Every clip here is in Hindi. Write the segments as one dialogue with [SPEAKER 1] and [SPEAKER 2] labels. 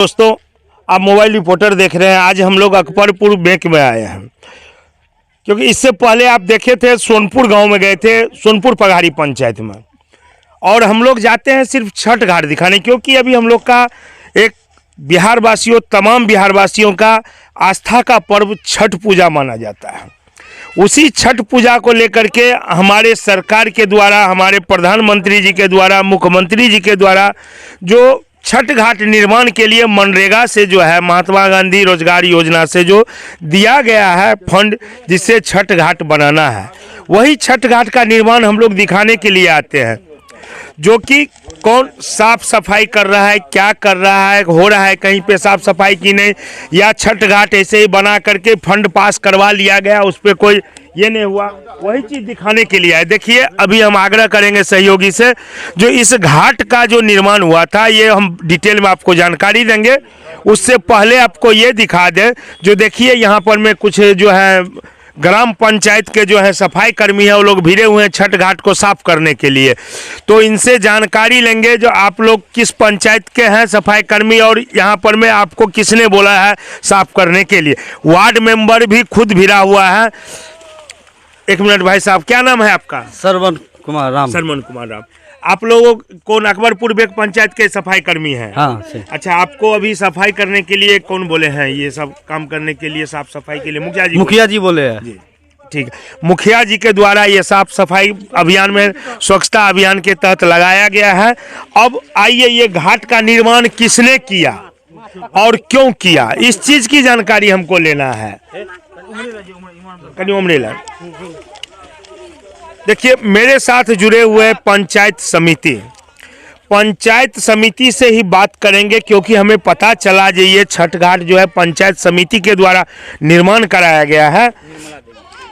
[SPEAKER 1] दोस्तों, आप मोबाइल रिपोर्टर देख रहे हैं। आज हम लोग अकबरपुर बैंक में आए हैं, क्योंकि इससे पहले आप देखे थे सोनपुर गांव में गए थे, सोनपुर पघारी पंचायत में। और हम लोग जाते हैं सिर्फ छठ घाट दिखाने, क्योंकि अभी हम लोग का एक बिहारवासियों, तमाम बिहारवासियों का आस्था का पर्व छठ पूजा माना जाता है। उसी छठ पूजा को लेकर के हमारे सरकार के द्वारा, हमारे प्रधानमंत्री जी के द्वारा, मुख्यमंत्री जी के द्वारा जो छठ घाट निर्माण के लिए मनरेगा से जो है, महात्मा गांधी रोजगार योजना से जो दिया गया है फंड, जिससे छठ घाट बनाना है, वही छठ घाट का निर्माण हम लोग दिखाने के लिए आते हैं। जो कि कौन साफ सफाई कर रहा है, क्या कर रहा है, हो रहा है कहीं पे साफ सफाई की नहीं, या छठ घाट ऐसे ही बना करके फंड पास करवा लिया गया, उस पर कोई ये नहीं हुआ, वही चीज़ दिखाने के लिए आए। देखिए, अभी हम आग्रह करेंगे सहयोगी से, जो इस घाट का जो निर्माण हुआ था, ये हम डिटेल में आपको जानकारी देंगे। उससे पहले आपको ये दिखा दें, जो देखिए यहाँ पर में कुछ जो है ग्राम पंचायत के जो है सफाई कर्मी है, वो लोग भिड़े हुए हैं छठ घाट को साफ करने के लिए। तो इनसे जानकारी लेंगे, जो आप लोग किस पंचायत के हैं सफाई कर्मी, और यहाँ पर में आपको किसने बोला है साफ करने के लिए। वार्ड मेंबर भी खुद भिड़ा हुआ है। एक मिनट भाई साहब, क्या नाम है आपका?
[SPEAKER 2] सरवन कुमार राम।
[SPEAKER 1] सरवन कुमार राम। आप लोग कौन अकबरपुर बेग पंचायत के सफाई कर्मी हैं?
[SPEAKER 2] हाँ से।
[SPEAKER 1] अच्छा, आपको अभी सफाई करने के लिए कौन बोले हैं, ये सब काम करने के लिए, साफ सफाई के लिए? मुखिया जी
[SPEAKER 2] बोले हैं
[SPEAKER 1] जी। ठीक है, मुखिया जी के द्वारा ये साफ सफाई अभियान में, स्वच्छता अभियान के तहत लगाया गया है। अब आइए, ये घाट का निर्माण किसने किया और क्यों किया, इस चीज की जानकारी हमको लेना है। देखिए, मेरे साथ जुड़े हुए पंचायत समिति से ही बात करेंगे, क्योंकि हमें पता चला जो ये छठ घाट जो है पंचायत समिति के द्वारा निर्माण कराया गया है।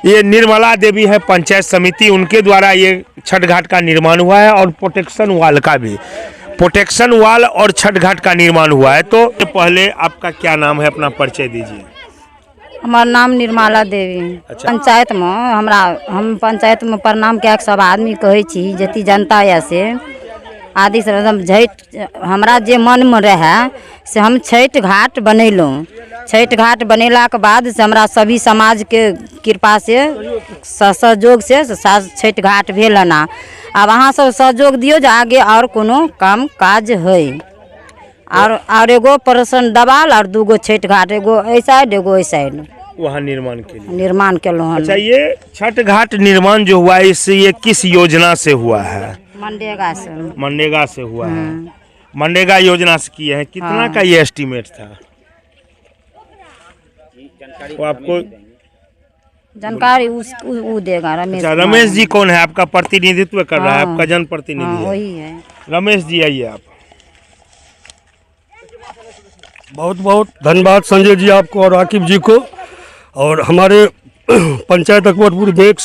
[SPEAKER 1] ये निर्मला देवी है पंचायत समिति, उनके द्वारा ये छठ घाट का निर्माण हुआ है, और प्रोटेक्शन वाल का भी, प्रोटेक्शन वाल और छठ घाट का निर्माण हुआ है। तो पहले आपका क्या नाम है, अपना परिचय दीजिए।
[SPEAKER 3] हमारा नाम निर्मला देवी।
[SPEAKER 1] अच्छा।
[SPEAKER 3] पंचायत में हम पंचायत में प्रणाम क्या सब आदमी कहे छी, जति जनता या से आदि से हमरा जे मन में रहे से हम छठ घाट बनेलहुँ। छठ घाट बनेला के बाद से हमरा सभी समाज के कृपा से, सहयोग से छठ घाट भेल ना। अब अहाँ सब सहयोग दियो जो आगे और कोनो काम काज है। और एगो पर्सन दबाल और दूगो छठ घाट, एगो ऐ साइड एगो ऐ साइड,
[SPEAKER 1] वहाँ निर्माण के लिए
[SPEAKER 3] निर्माण केलहुँ।
[SPEAKER 1] अच्छा, ये छठ घाट निर्माण जो हुआ है, इससे ये किस योजना से हुआ है?
[SPEAKER 3] मनरेगा से।
[SPEAKER 1] मनरेगा से हुआ है। मनरेगा योजना से किए हैं। कितना का ये एस्टीमेट था, वो आपको
[SPEAKER 3] जानकारी वो देगा रमेश।
[SPEAKER 1] अच्छा, रमेश जी कौन है? आपका प्रतिनिधित्व कर रहा है, आपका जनप्रतिनिधि है।
[SPEAKER 3] वही है
[SPEAKER 1] रमेश जी, आइए आप।
[SPEAKER 4] बहुत बहुत धन्यवाद संजय जी आपको और आकिब जी को, और हमारे पंचायत अकबरपुर बेग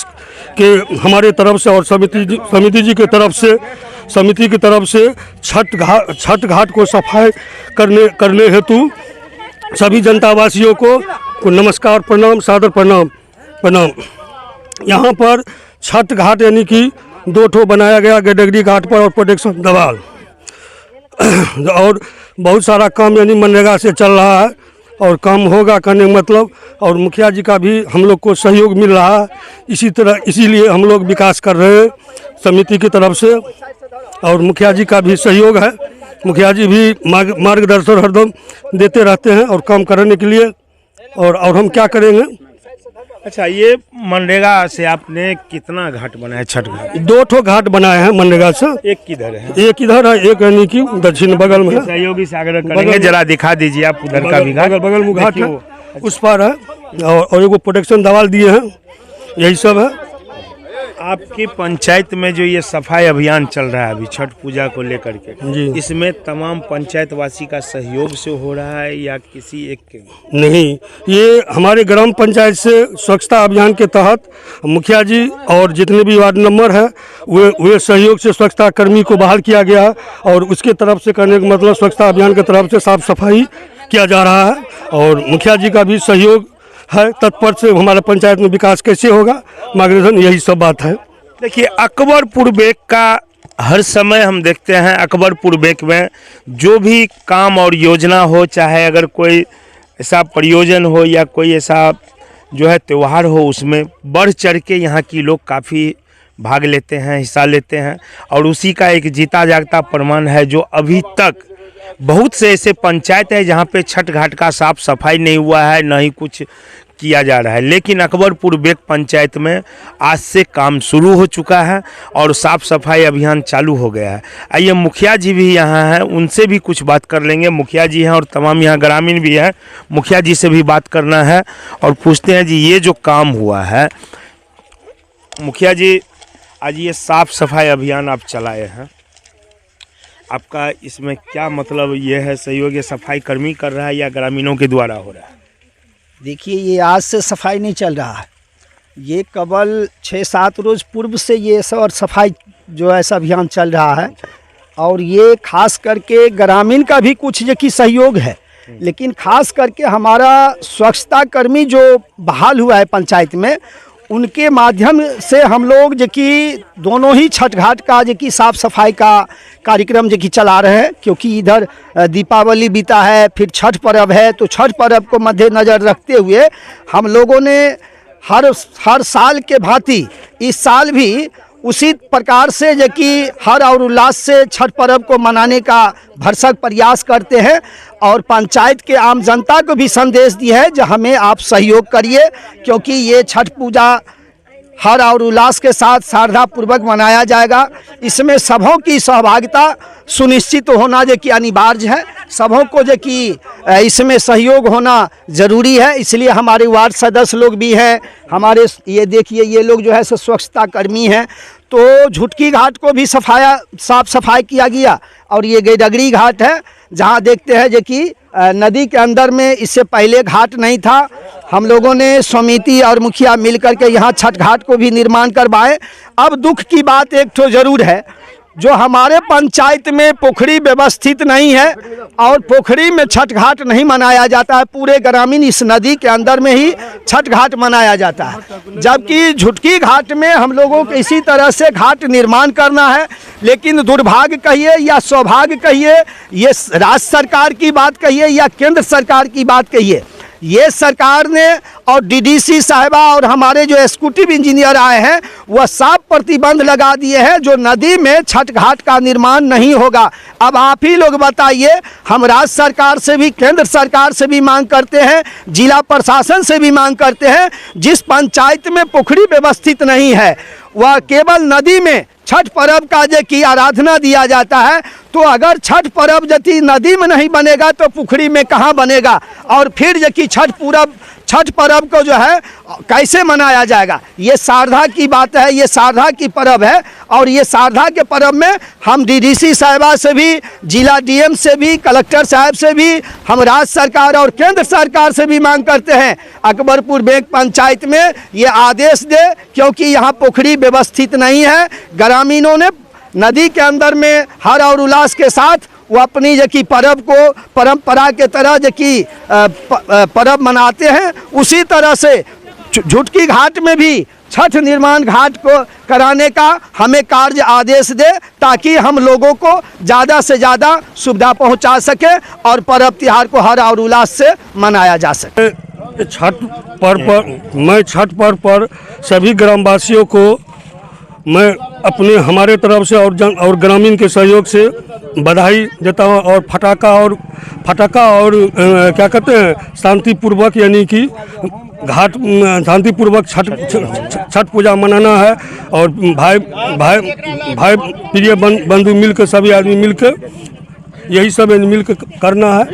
[SPEAKER 4] के हमारे तरफ से और समिति जी के तरफ से, समिति की तरफ से छठ घाट को सफाई करने हेतु सभी जनतावासियों को नमस्कार, प्रणाम, सादर प्रणाम। यहाँ पर छठ घाट यानी कि 2 ठो बनाया गया, गडगरी घाट पर और प्रोटेक्शन दवाल, और बहुत सारा काम यानी मनरेगा से चल रहा है, और काम होगा करने मतलब, और मुखिया जी का भी हम लोग को सहयोग मिल रहा है। इसी तरह इसीलिए हम लोग विकास कर रहे हैं समिति की तरफ से, और मुखिया जी का भी सहयोग है। मुखिया जी भी मार्गदर्शन हरदम देते रहते हैं और काम करने के लिए, और हम क्या करेंगे।
[SPEAKER 1] अच्छा, ये मनरेगा से आपने कितना घाट बनाया? छठ घाट
[SPEAKER 4] 2 ठो घाट बनाए हैं मनरेगा से।
[SPEAKER 1] एक किधर है?
[SPEAKER 4] एक इधर है, एक यानी कि दक्षिण बगल में है।
[SPEAKER 1] सहयोगी से आग्रह करेंगे, जरा दिखा दीजिए आप उधर का भी घाट।
[SPEAKER 4] बगल में घाट है, उस पर है, और एगो प्रोटेक्शन दवाल दिए हैं, यही सब है।
[SPEAKER 1] आपकी पंचायत में जो ये सफाई अभियान चल रहा है अभी छठ पूजा को लेकर के
[SPEAKER 4] जी,
[SPEAKER 1] इसमें तमाम पंचायतवासी का सहयोग से हो रहा है या किसी एक के?
[SPEAKER 4] नहीं, ये हमारे ग्राम पंचायत से स्वच्छता अभियान के तहत मुखिया जी और जितने भी वार्ड नंबर है वे सहयोग से स्वच्छता कर्मी को बहाल किया गया, और उसके तरफ से करने का मतलब स्वच्छता अभियान की तरफ से साफ सफाई किया जा रहा है, और मुखिया जी का भी सहयोग है तत्पर से हमारे पंचायत में विकास कैसे होगा, मार्गदर्शन, यही सब बात है।
[SPEAKER 1] देखिए, अकबरपुर बेग का हर समय हम देखते हैं अकबरपुर बैंक में जो भी काम और योजना हो, चाहे अगर कोई ऐसा प्रयोजन हो या कोई ऐसा जो है त्यौहार हो, उसमें बढ़ चढ़ के यहाँ की लोग काफ़ी भाग लेते हैं, हिस्सा लेते हैं। और उसी का एक जीता जागता प्रमाण है जो अभी तक बहुत से ऐसे पंचायत है जहाँ पे छठ घाट का साफ सफाई नहीं हुआ है, न ही कुछ किया जा रहा है। लेकिन अकबरपुर बेक पंचायत में आज से काम शुरू हो चुका है और साफ सफाई अभियान चालू हो गया है। आइए मुखिया जी भी यहाँ हैं, उनसे भी कुछ बात कर लेंगे। मुखिया जी हैं और तमाम यहाँ ग्रामीण भी हैं, मुखिया जी से भी बात करना है और पूछते हैं जी ये जो काम हुआ है, मुखिया जी आज ये साफ सफाई अभियान आप चलाए हैं, आपका इसमें क्या मतलब ये है, सहयोग ये सफाई कर्मी कर रहा है या ग्रामीणों के द्वारा हो रहा है?
[SPEAKER 2] देखिए, ये आज से सफाई नहीं चल रहा है, ये केवल 6-7 रोज़ पूर्व से ये और सफाई जो है ऐसा अभियान चल रहा है। और ये खास करके ग्रामीण का भी कुछ जो कि सहयोग है, लेकिन खास करके हमारा स्वच्छता कर्मी जो बहाल हुआ है पंचायत में, उनके माध्यम से हम लोग जो कि दोनों ही छठ घाट का जो कि साफ़ सफाई का कार्यक्रम जो कि चला रहे हैं। क्योंकि इधर दीपावली बीता है, फिर छठ पर्व है, तो छठ पर्व को मद्देनज़र रखते हुए हम लोगों ने हर साल के भांति इस साल भी उसी प्रकार से जो कि हर और उल्लास से छठ पर्व को मनाने का भरसक प्रयास करते हैं। और पंचायत के आम जनता को भी संदेश दिया है जो हमें आप सहयोग करिए, क्योंकि ये छठ पूजा हर और उल्लास के साथ श्रद्धापूर्वक मनाया जाएगा। इसमें सबों की सहभागिता सुनिश्चित होना जो कि अनिवार्य है, सबों को जो कि इसमें सहयोग होना ज़रूरी है। इसलिए हमारे वार्ड सदस्य लोग भी हैं, हमारे ये देखिए ये लोग जो है सो स्वच्छता कर्मी हैं। तो झुटकी घाट को भी साफ सफाई किया गया। और ये गैडगरी घाट है जहाँ देखते हैं जो कि नदी के अंदर में इससे पहले घाट नहीं था। हम लोगों ने समिति और मुखिया मिलकर के यहाँ छठ घाट को भी निर्माण करवाए। अब दुख की बात एक तो ज़रूर है, जो हमारे पंचायत में पोखरी व्यवस्थित नहीं है और पोखरी में छठ घाट नहीं मनाया जाता है। पूरे ग्रामीण इस नदी के अंदर में ही छठ घाट मनाया जाता है, जबकि झुटकी घाट में हम लोगों को इसी तरह से घाट निर्माण करना है। लेकिन दुर्भाग्य कहिए या सौभाग्य कहिए, ये राज्य सरकार की बात कहिए या केंद्र सरकार की बात कहिए, ये सरकार ने और डीडीसी साहिबा और हमारे जो एग्जीक्यूटिव इंजीनियर आए हैं वह साफ प्रतिबंध लगा दिए हैं जो नदी में छठ घाट का निर्माण नहीं होगा। अब आप ही लोग बताइए, हम राज्य सरकार से भी केंद्र सरकार से भी मांग करते हैं, जिला प्रशासन से भी मांग करते हैं, जिस पंचायत में पोखरी व्यवस्थित नहीं है वह केवल नदी में छठ पर्व का जो कि आराधना दिया जाता है, तो अगर छठ पर्व यदि नदी में नहीं बनेगा तो पोखरी में कहाँ बनेगा? और फिर जो कि छठ पर्व को जो है कैसे मनाया जाएगा? ये शारदा की बात है, ये शारदा की पर्व है। और ये शारदा के पर्व में हम डीडीसी साहिबा से भी, जिला डीएम से भी, कलेक्टर साहब से भी, हम राज्य सरकार और केंद्र सरकार से भी मांग करते हैं अकबरपुर बेक पंचायत में ये आदेश दे, क्योंकि यहाँ पोखरी व्यवस्थित नहीं है। ग्रामीणों ने नदी के अंदर में हर और उल्लास के साथ वो अपनी जो कि पर्व को परंपरा के तरह जो कि पर्व मनाते हैं, उसी तरह से झुटकी घाट में भी छठ निर्माण घाट को कराने का हमें कार्य आदेश दे, ताकि हम लोगों को ज़्यादा से ज़्यादा सुविधा पहुंचा सके और पर्व त्यौहार को हर और उल्लास से मनाया जा सके।
[SPEAKER 4] मैं छठ पर्व पर सभी ग्रामवासियों को मैं अपने हमारे तरफ से और ग्रामीण के सहयोग से बधाई देता हूँ। और फटाका और क्या कहते हैं शांतिपूर्वक, यानी कि घाट शांतिपूर्वक छठ पूजा मनाना है। और भाई प्रिय बंधु मिलकर, सभी आदमी मिलकर यही सब मिलकर करना है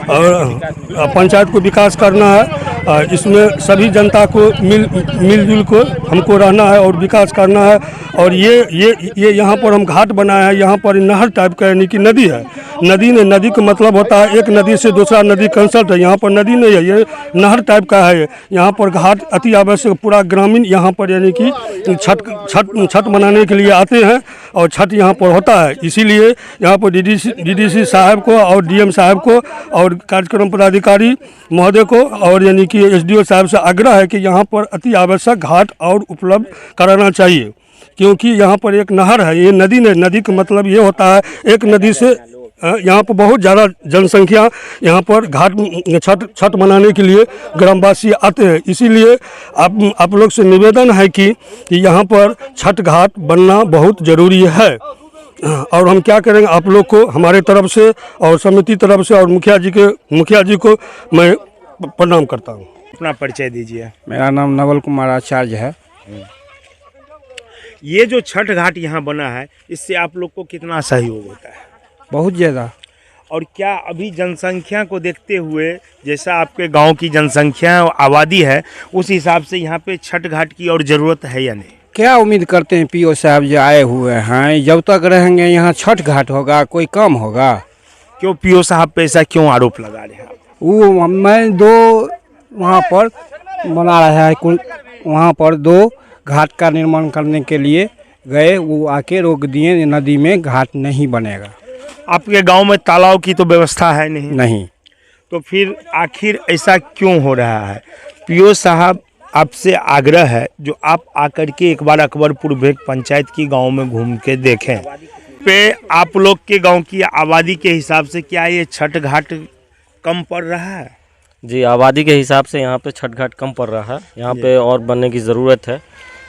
[SPEAKER 4] और पंचायत को विकास करना है। इसमें सभी जनता को मिलजुल को हमको रहना है और विकास करना है। और ये यहाँ पर हम घाट बनाए हैं, यहाँ पर नहर टाइप का, यानी कि नदी है। नदी का मतलब होता है एक नदी से दूसरा नदी कंसल्ट है, यहाँ पर नदी नहीं है, ये नहर टाइप का है। यहाँ पर घाट अति आवश्यक, पूरा ग्रामीण यहाँ पर यानी कि छठ मनाने के लिए आते हैं और छठ यहाँ पर होता है। इसीलिए यहाँ पर डीडीसी साहब को और डीएम साहब को और कार्यक्रम पदाधिकारी महोदय को और यानी कि एसडीओ साहब से आग्रह है कि यहाँ पर अति आवश्यक घाट और उपलब्ध कराना चाहिए, क्योंकि यहाँ पर एक नहर है, ये नदी नहीं, नदी का मतलब ये होता है एक नदी से यहाँ पर बहुत ज़्यादा जनसंख्या यहाँ पर घाट छठ मनाने के लिए ग्रामवासी आते हैं। इसीलिए आप लोग से निवेदन है कि यहाँ पर छठ घाट बनना बहुत ज़रूरी है। और हम क्या करेंगे, आप लोग को हमारे तरफ से और समिति तरफ से और मुखिया जी को मैं प्रणाम करता हूँ।
[SPEAKER 1] अपना परिचय दीजिए।
[SPEAKER 5] मेरा नाम नवल कुमार आचार्य है।
[SPEAKER 1] ये जो छठ घाट यहाँ बना है, इससे आप लोग को कितना सहयोग होता है?
[SPEAKER 5] बहुत ज़्यादा।
[SPEAKER 1] और क्या अभी जनसंख्या को देखते हुए, जैसा आपके गांव की जनसंख्या आबादी है, उस हिसाब से यहाँ पे छठ घाट की और ज़रूरत है या नहीं?
[SPEAKER 5] क्या उम्मीद करते हैं पीओ साहब जो आए हुए हैं, जब तक रहेंगे यहाँ छठ घाट होगा, कोई काम होगा?
[SPEAKER 1] क्यों पीओ साहब पे ऐसा क्यों आरोप लगा रहे हैं?
[SPEAKER 5] वो मैं 2 वहाँ पर बना रहा है, कुल वहाँ पर 2 घाट का निर्माण करने के लिए गए, वो आके रोक दिए, नदी में घाट नहीं बनेगा।
[SPEAKER 1] आपके गांव में तालाब की तो व्यवस्था है नहीं?
[SPEAKER 5] नहीं।
[SPEAKER 1] तो फिर आखिर ऐसा क्यों हो रहा है? पीओ साहब, आपसे आग्रह है जो आप आकर के एक बार अकबरपुर भेक पंचायत की गांव में घूम के देखें। पे आप लोग के गांव की आबादी के हिसाब से क्या ये छठ घाट कम पड़ रहा है?
[SPEAKER 6] जी, आबादी के हिसाब से यहाँ पे छठ घाट कम पड़ रहा है। यहाँ पे और बनने की ज़रूरत है।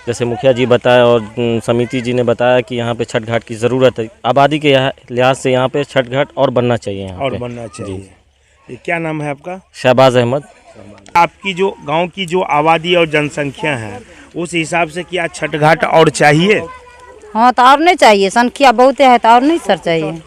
[SPEAKER 6] जैसे मुखिया जी बताया और समिति जी ने बताया कि यहाँ पे छठ घाट की ज़रूरत है। आबादी के लिहाज से यहाँ पे छठ घाट और बनना चाहिए यहाँ
[SPEAKER 1] और
[SPEAKER 6] पे।
[SPEAKER 1] बनना चाहिए। ये क्या नाम है आपका?
[SPEAKER 6] शहबाज अहमद।
[SPEAKER 1] आपकी जो गांव की जो आबादी और जनसंख्या है, उस हिसाब से क्या छठ घाट और चाहिए?
[SPEAKER 3] हाँ, तो और नहीं चाहिए, संख्या बहुत है तो और नहीं सर चाहिए।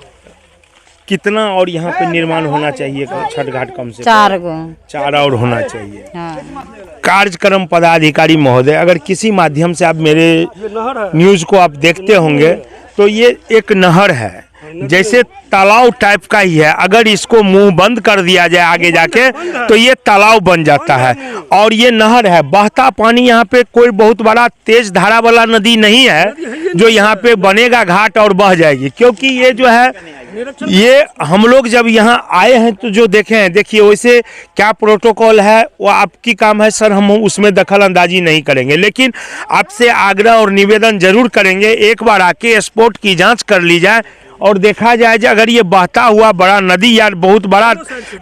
[SPEAKER 1] कितना और यहाँ पे निर्माण होना चाहिए छठ घाट? कम से
[SPEAKER 3] 4 गो।
[SPEAKER 1] 4 और होना चाहिए।
[SPEAKER 3] हाँ।
[SPEAKER 1] कार्यक्रम पदाधिकारी महोदय, अगर किसी माध्यम से आप मेरे न्यूज़ को आप देखते होंगे तो ये एक नहर है, जैसे तालाब टाइप का ही है। अगर इसको मुंह बंद कर दिया जाए आगे जाके तो ये तालाब बन जाता है। और ये नहर है, बहता पानी, यहाँ पे कोई बहुत बड़ा तेज धारा वाला नदी नहीं है जो यहाँ पे बनेगा घाट और बह जाएगी। क्योंकि ये जो है, ये हम लोग जब यहाँ आए हैं तो जो देखे हैं, देखिए वैसे क्या प्रोटोकॉल है वो आपकी काम है सर, हम उसमें दखल अंदाजी नहीं करेंगे, लेकिन आपसे आग्रह और निवेदन जरूर करेंगे, एक बार आके स्पॉट की जांच कर ली जाए और देखा जाए कि अगर ये बहता हुआ बड़ा नदी या बहुत बड़ा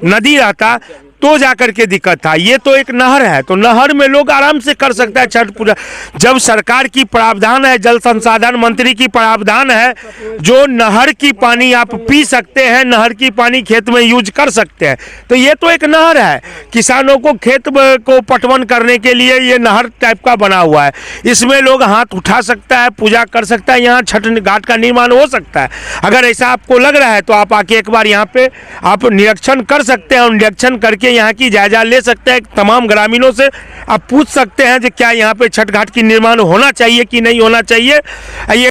[SPEAKER 1] नदी रहता तो जाकर के दिक्कत था। ये तो एक नहर है, तो नहर में लोग आराम से कर सकता है छठ पूजा। जब सरकार की प्रावधान है, जल संसाधन मंत्री की प्रावधान है, जो नहर की पानी आप पी सकते हैं, नहर की पानी खेत में यूज कर सकते हैं, तो ये तो एक नहर है। किसानों को खेत को पटवन करने के लिए ये नहर टाइप का बना हुआ है, इसमें लोग हाथ उठा सकता है, पूजा कर सकता है, यहाँ छठ घाट का निर्माण हो सकता है। अगर ऐसा आपको लग रहा है तो आप आके एक बार यहाँ पे आप निरीक्षण कर सकते हैं और निरीक्षण करके यहाँ की जायजा ले सकते हैं। तमाम ग्रामीणों से आप पूछ सकते हैं कि क्या यहाँ पे छठ घाट की निर्माण होना चाहिए कि नहीं होना चाहिए। ये